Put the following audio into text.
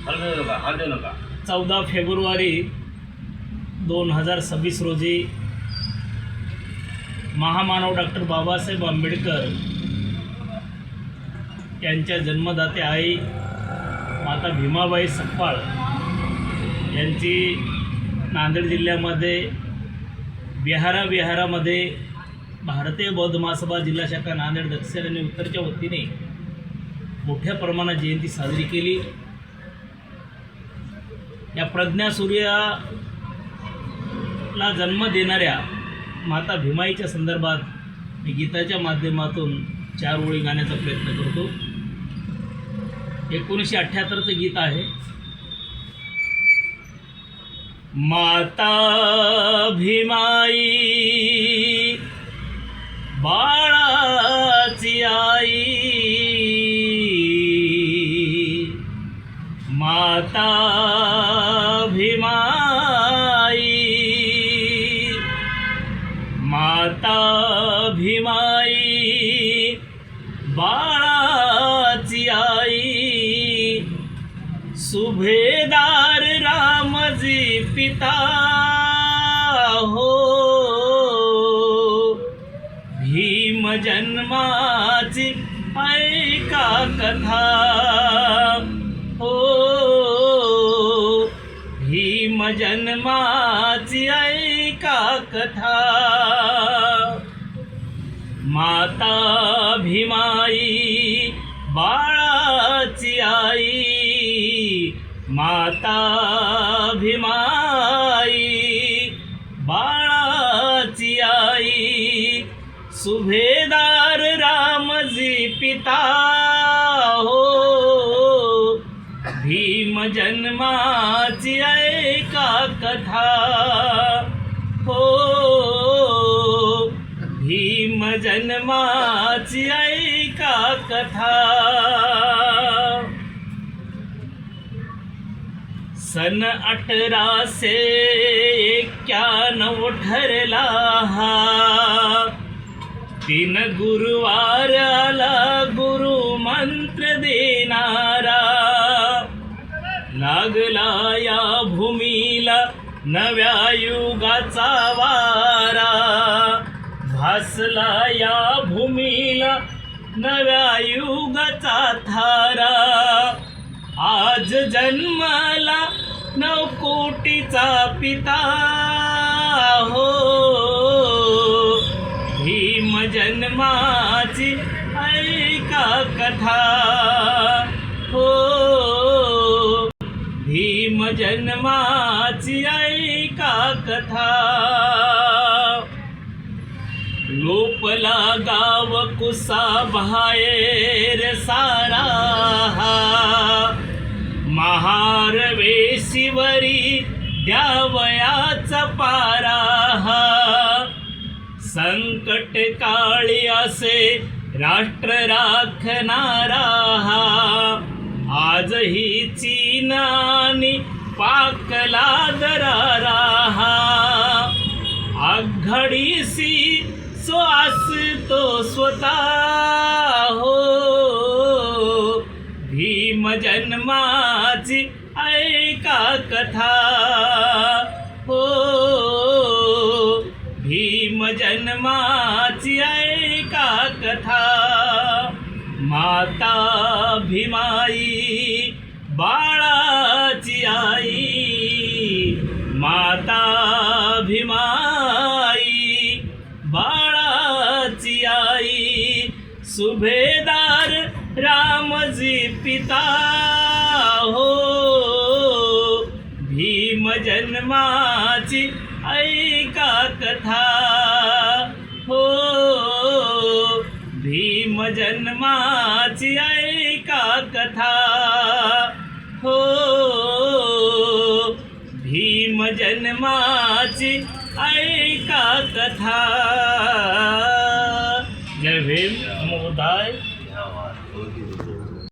14 February 2026 रोजी महामानव doctor Babasaheb Ambedkar यांच्या जन्मदाते आई माता भीमाबाई सकपाळ यांची नांदेड जिल्ह्यामध्ये विहारामध्ये भारतीय बौद्ध महासभा जिल्हा शाखा नांदेड दक्षिण आणि उत्तरच्या वतीने मोठ्या प्रमाणात जयंती साजरी केली। या प्रज्ञासूर्याला जन्म देणाऱ्या माता भीमाईच्या संदर्भात मी गीताच्या माध्यमातून 4 ओळी गाण्याचा प्रयत्न करतो। 1978चं गीत आहे। माता भीमाई बाळाची आई, माता भीमाई, माता भीमाई बाळाची आई, सुभेदार रामजी पिता हो, भीम जन्माची ऐका कथा हो, भीम जन्माची ऐका कथा। माता भीमाई बाळाची आई, माता भीमाई बाळाची आई, सुभेदार रामजी पिता हो, भीम जन्माची ऐका कथा हो, भीम जन्माची ऐका कथा। सन 1891 ठरला हा, 3 गुरुवाराला गुरु मंत्र देणारा, लागला या भूमीला नव्या युगाचा वारा, भासला या भूमीला नव्या युगाचा थारा, आज जन्माला 9 कोटीचा पिता हो, भीम जन्माची ऐका कथा हो, भीम जन्माची ऐका कथा। लोपला गाव कुसा बाहेर सारा, महार वेशीवरी द्यावयाचा पारा, संकट काळी असे राष्ट्र राखणारा, आजही चीन आणि पाकला दरारा, आघाडीसी श्वास तो स्वतः हो, भीम जन्माची ऐका कथा हो, भीम जन्माची ऐका कथा। माता भीमाई बाळाची आई, माता भीमाई बाळाची आई, सुभेदार रामजी पिता हो, भीम जन्माची ऐका कथा हो, भीम जन्माची ऐका कथा हो, भीम जन्माची ऐका कथा। जय भीम, नमो बुद्धाय।